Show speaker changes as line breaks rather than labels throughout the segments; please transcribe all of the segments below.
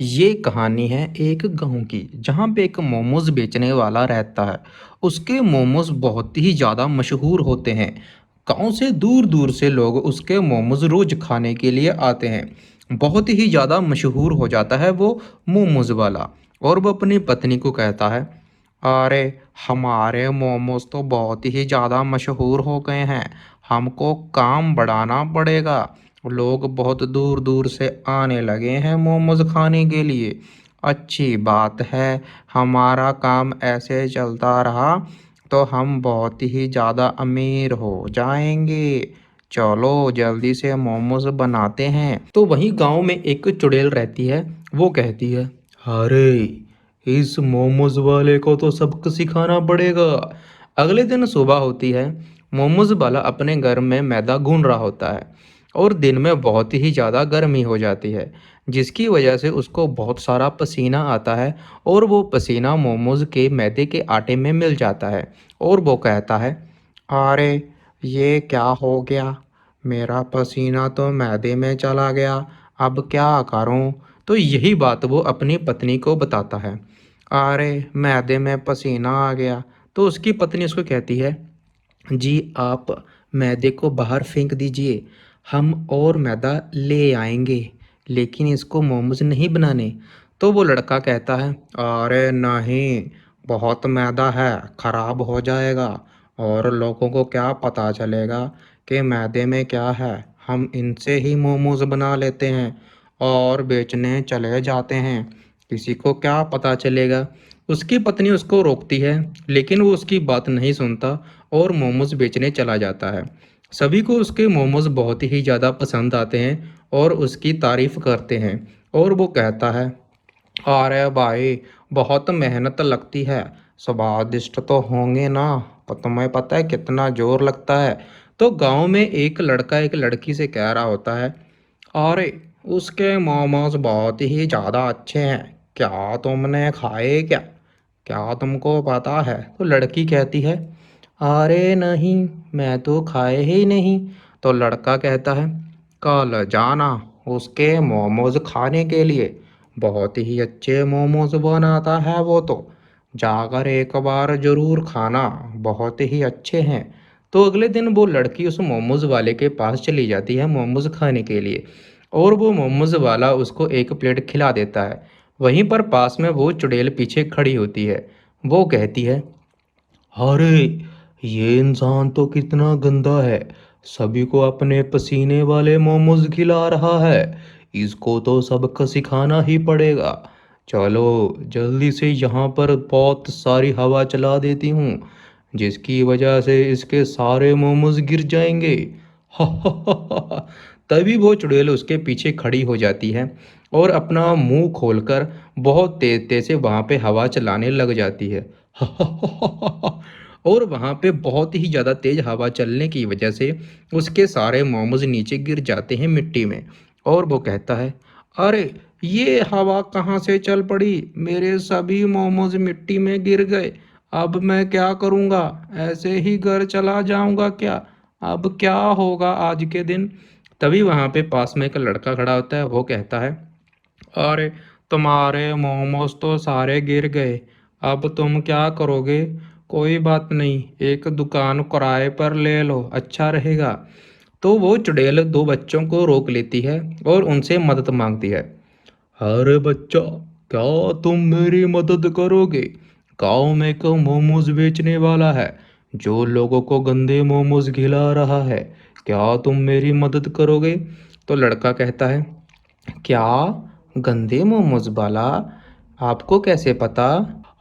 ये कहानी है एक गांव की जहाँ पे एक मोमोज बेचने वाला रहता है। उसके मोमोज बहुत ही ज़्यादा मशहूर होते हैं। गांव से दूर दूर से लोग उसके मोमोज रोज खाने के लिए आते हैं। बहुत ही ज़्यादा मशहूर हो जाता है वो मोमोज वाला। और वो अपनी पत्नी को कहता है, अरे हमारे मोमोज तो बहुत ही ज़्यादा मशहूर हो गए हैं। हमको काम बढ़ाना पड़ेगा। लोग बहुत दूर दूर से आने लगे हैं मोमोज खाने के लिए। अच्छी बात है। हमारा काम ऐसे चलता रहा तो हम बहुत ही ज़्यादा अमीर हो जाएंगे। चलो जल्दी से मोमोज बनाते हैं। तो वहीं गांव में एक चुड़ैल रहती है। वो कहती है, अरे इस मोमोज वाले को तो सबक सिखाना पड़ेगा। अगले दिन सुबह होती है। मोमोज वाला अपने घर में मैदा गूंद रहा होता है। और दिन में बहुत ही ज़्यादा गर्मी हो जाती है, जिसकी वजह से उसको बहुत सारा पसीना आता है। और वो पसीना मोमोज के मैदे के आटे में मिल जाता है। और वो कहता है, अरे ये क्या हो गया। मेरा पसीना तो मैदे में चला गया। अब क्या करूं। तो यही बात वो अपनी पत्नी को बताता है। अरे मैदे में पसीना आ गया। तो उसकी पत्नी उसको कहती है, जी आप मैदे को बाहर फेंक दीजिए। हम और मैदा ले आएंगे, लेकिन इसको मोमोज नहीं बनाने। तो वो लड़का कहता है, अरे नहीं, बहुत मैदा है, खराब हो जाएगा। और लोगों को क्या पता चलेगा कि मैदे में क्या है। हम इनसे ही मोमोज बना लेते हैं और बेचने चले जाते हैं। किसी को क्या पता चलेगा। उसकी पत्नी उसको रोकती है, लेकिन वो उसकी बात नहीं सुनता और मोमोज बेचने चला जाता है। सभी को उसके मोमोज बहुत ही ज़्यादा पसंद आते हैं और उसकी तारीफ करते हैं। और वो कहता है, अरे भाई, बहुत मेहनत लगती है। स्वादिष्ट तो होंगे ना। पर तुम्हें पता है कितना जोर लगता है। तो गांव में एक लड़का एक लड़की से कह रहा होता है, अरे उसके मोमोज बहुत ही ज़्यादा अच्छे हैं। क्या तुमने खाए क्या। क्या तुमको पता है। तो लड़की कहती है, अरे नहीं, मैं तो खाए ही नहीं। तो लड़का कहता है, कल जाना उसके मोमोज खाने के लिए। बहुत ही अच्छे मोमोज बनाता है वो तो। जाकर एक बार जरूर खाना, बहुत ही अच्छे हैं। तो अगले दिन वो लड़की उस मोमोज वाले के पास चली जाती है मोमोज खाने के लिए। और वो मोमोज वाला उसको एक प्लेट खिला देता है। वहीं पर पास में वो चुड़ैल पीछे खड़ी होती है। वो कहती है, अरे ये इंसान तो कितना गंदा है। सभी को अपने पसीने वाले मोमोज खिला रहा है। इसको तो सबक सिखाना ही पड़ेगा। चलो जल्दी से यहाँ पर बहुत सारी हवा चला देती हूँ, जिसकी वजह से इसके सारे मोमोज गिर जाएंगे। तभी वो चुड़ैल उसके पीछे खड़ी हो जाती है और अपना मुंह खोलकर बहुत तेज तेज से वहां पे हवा चलाने लग जाती है। और वहां पे बहुत ही ज़्यादा तेज हवा चलने की वजह से उसके सारे मोमोज नीचे गिर जाते हैं मिट्टी में। और वो कहता है, अरे ये हवा कहाँ से चल पड़ी। मेरे सभी मोमोज मिट्टी में गिर गए। अब मैं क्या करूँगा। ऐसे ही घर चला जाऊँगा क्या। अब क्या होगा आज के दिन। तभी वहां पे पास में एक लड़का खड़ा होता है। वो कहता है, अरे तुम्हारे मोमोज तो सारे गिर गए। अब तुम क्या करोगे। कोई बात नहीं, एक दुकान किराए पर ले लो, अच्छा रहेगा। तो वो चुड़ैल दो बच्चों को रोक लेती है और उनसे मदद मांगती है। अरे बच्चा, क्या तुम मेरी मदद करोगे। गांव में एक मोमोज बेचने वाला है जो लोगों को गंदे मोमोज खिला रहा है। क्या तुम मेरी मदद करोगे। तो लड़का कहता है, क्या गंदे मोमोज वाला, आपको कैसे पता।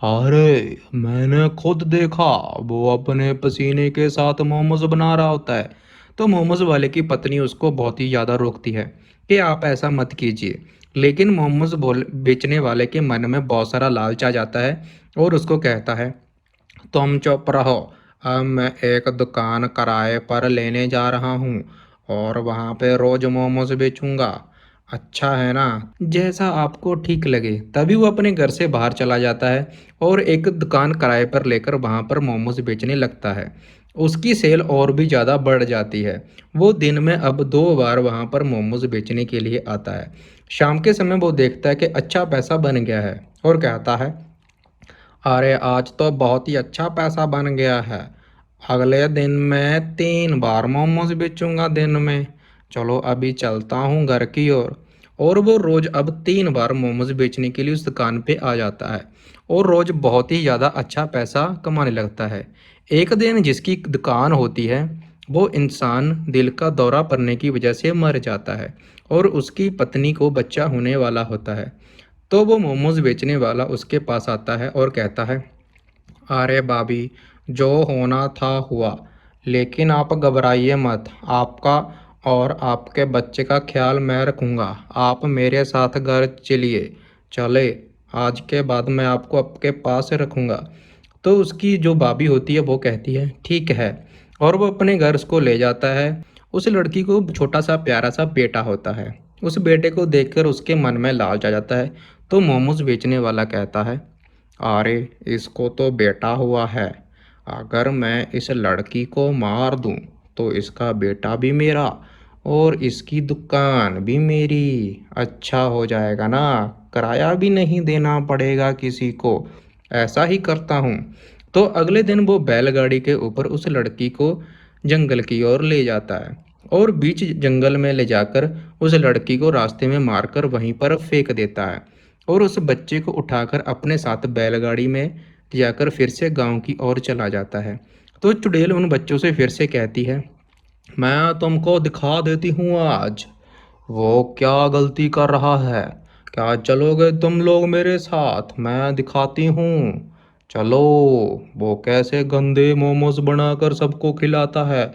अरे मैंने खुद देखा, वो अपने पसीने के साथ मोमोज बना रहा होता है। तो मोमोज वाले की पत्नी उसको बहुत ही ज़्यादा रोकती है कि आप ऐसा मत कीजिए। लेकिन मोमोज बोल बेचने वाले के मन में बहुत सारा लालच आ जाता है और उसको कहता है, तुम चुप रहो। अब मैं एक दुकान किराए पर लेने जा रहा हूँ और वहाँ पे रोज मोमोज बेचूंगा। अच्छा है ना। जैसा आपको ठीक लगे। तभी वो अपने घर से बाहर चला जाता है और एक दुकान किराए पर लेकर वहाँ पर मोमोज बेचने लगता है। उसकी सेल और भी ज़्यादा बढ़ जाती है। वो दिन में अब 2 बार वहाँ पर मोमोज बेचने के लिए आता है। शाम के समय वो देखता है कि अच्छा पैसा बन गया है और कहता है, अरे आज तो बहुत ही अच्छा पैसा बन गया है। अगले दिन मैं 3 बार मोमोज बेचूंगा दिन में। चलो अभी चलता हूँ घर की ओर। और वो रोज अब 3 बार मोमोज बेचने के लिए उस दुकान पे आ जाता है और रोज बहुत ही ज़्यादा अच्छा पैसा कमाने लगता है। एक दिन जिसकी दुकान होती है वो इंसान दिल का दौरा पड़ने की वजह से मर जाता है और उसकी पत्नी को बच्चा होने वाला होता है। तो वो मोमोज बेचने वाला उसके पास आता है और कहता है, अरे भाभी, जो होना था हुआ, लेकिन आप घबराइए मत। आपका और आपके बच्चे का ख्याल मैं रखूँगा। आप मेरे साथ घर चलिए। चले, आज के बाद मैं आपको आपके पास रखूँगा। तो उसकी जो भाभी होती है वो कहती है, ठीक है। और वो अपने घर उसको ले जाता है। उस लड़की को छोटा सा प्यारा सा बेटा होता है। उस बेटे को देखकर उसके मन में लालच आ जाता है। तो मोमोज बेचने वाला कहता है, अरे इसको तो बेटा हुआ है। अगर मैं इस लड़की को मार दूं तो इसका बेटा भी मेरा और इसकी दुकान भी मेरी। अच्छा हो जाएगा ना, किराया भी नहीं देना पड़ेगा किसी को। ऐसा ही करता हूँ। तो अगले दिन वो बैलगाड़ी के ऊपर उस लड़की को जंगल की ओर ले जाता है और बीच जंगल में ले जाकर उस लड़की को रास्ते में मारकर वहीं पर फेंक देता है और उस बच्चे को उठाकर अपने साथ बैलगाड़ी में ले जाकर फिर से गांव की ओर चला जाता है। तो चुड़ैल उन बच्चों से फिर से कहती है, मैं तुमको दिखा देती हूँ आज वो क्या गलती कर रहा है। क्या चलोगे तुम लोग मेरे साथ? मैं दिखाती हूँ। चलो, वो कैसे गंदे मोमोज बनाकर सबको खिलाता है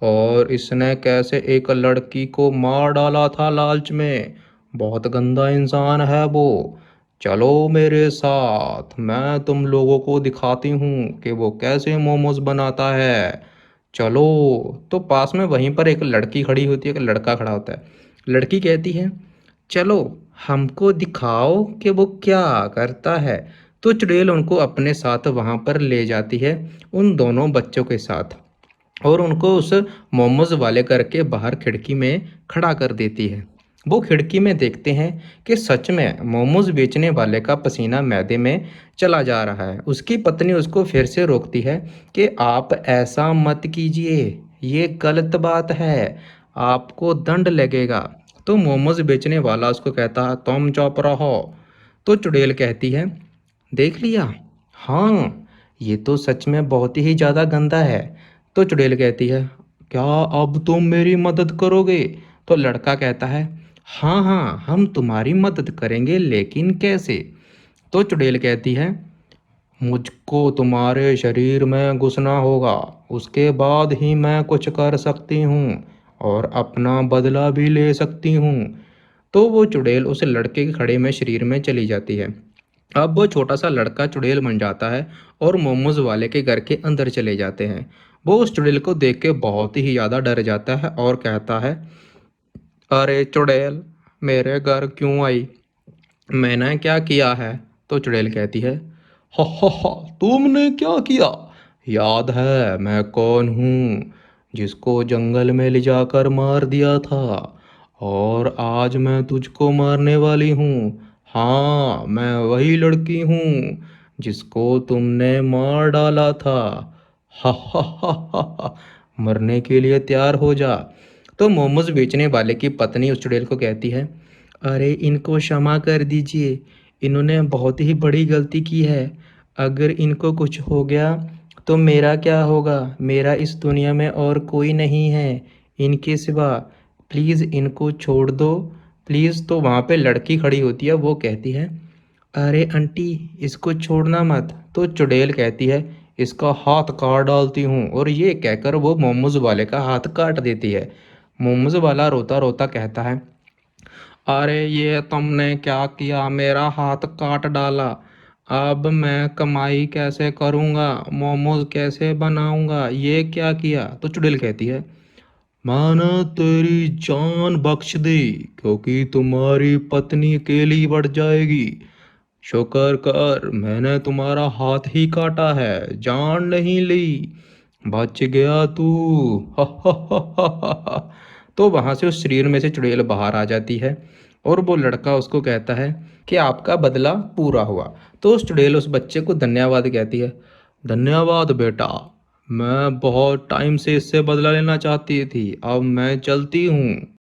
और इसने कैसे एक लड़की को मार डाला था लालच में। बहुत गंदा इंसान है वो। चलो मेरे साथ, मैं तुम लोगों को दिखाती हूँ कि वो कैसे मोमोज बनाता है। चलो। तो पास में वहीं पर एक लड़की खड़ी होती है, एक लड़का खड़ा होता है। लड़की कहती है, चलो हमको दिखाओ कि वो क्या करता है। तो चुड़ैल उनको अपने साथ वहां पर ले जाती है, उन दोनों बच्चों के साथ, और उनको उस मोमोज वाले घर के बाहर खिड़की में खड़ा कर देती है। वो खिड़की में देखते हैं कि सच में मोमोज बेचने वाले का पसीना मैदे में चला जा रहा है। उसकी पत्नी उसको फिर से रोकती है कि आप ऐसा मत कीजिए, ये गलत बात है, आपको दंड लगेगा। तो मोमोज बेचने वाला उसको कहता है, तुम चुप रहो। तो चुड़ैल कहती है, देख लिया, हाँ, ये तो सच में बहुत ही ज़्यादा गंदा है। तो चुड़ैल कहती है, क्या अब तुम मेरी मदद करोगे? तो लड़का कहता है, हाँ हाँ, हम तुम्हारी मदद करेंगे, लेकिन कैसे? तो चुड़ैल कहती है, मुझको तुम्हारे शरीर में घुसना होगा, उसके बाद ही मैं कुछ कर सकती हूँ और अपना बदला भी ले सकती हूँ। तो वो चुड़ैल उस लड़के के खड़े में शरीर में चली जाती है। अब वो छोटा सा लड़का चुड़ैल बन जाता है और मोमोज वाले के घर के अंदर चले जाते हैं। वो उस चुड़ैल को देख के बहुत ही ज़्यादा डर जाता है और कहता है, अरे चुड़ैल, मेरे घर क्यों आई? मैंने क्या किया है? तो चुड़ैल कहती है, हा, तुमने क्या किया? याद है मैं कौन हूँ, जिसको जंगल में ले जाकर मार दिया था, और आज मैं तुझको मारने वाली हूँ। हाँ, मैं वही लड़की हूँ जिसको तुमने मार डाला था। हा, मरने के लिए तैयार हो जा। तो मोमोज बेचने वाले की पत्नी उस चुड़ैल को कहती है, अरे इनको क्षमा कर दीजिए, इन्होंने बहुत ही बड़ी गलती की है। अगर इनको कुछ हो गया तो मेरा क्या होगा? मेरा इस दुनिया में और कोई नहीं है इनके सिवा। प्लीज़ इनको छोड़ दो, प्लीज़। तो वहाँ पे लड़की खड़ी होती है, वो कहती है, अरे आंटी, इसको छोड़ना मत। तो चुड़ैल कहती है, इसका हाथ काट डालती हूँ, और ये कहकर वो मोमोज वाले का हाथ काट देती है। मोमोज वाला रोता रोता कहता है, अरे ये तुमने क्या किया? मेरा हाथ काट डाला। अब मैं कमाई कैसे करूँगा? मोमोज कैसे बनाऊँगा? ये क्या किया? तो चुड़ैल कहती है, माना तेरी जान बख्श दी, क्योंकि तुम्हारी पत्नी अकेली बढ़ जाएगी। शुक्र कर मैंने तुम्हारा हाथ ही काटा है, जान नहीं ली। बच गया तू। तो वहां से उस शरीर में से चुड़ैल बाहर आ जाती है और वो लड़का उसको कहता है कि आपका बदला पूरा हुआ। तो उस चुड़ैल उस बच्चे को धन्यवाद कहती है। धन्यवाद बेटा, मैं बहुत टाइम से इससे बदला लेना चाहती थी, अब मैं चलती हूँ।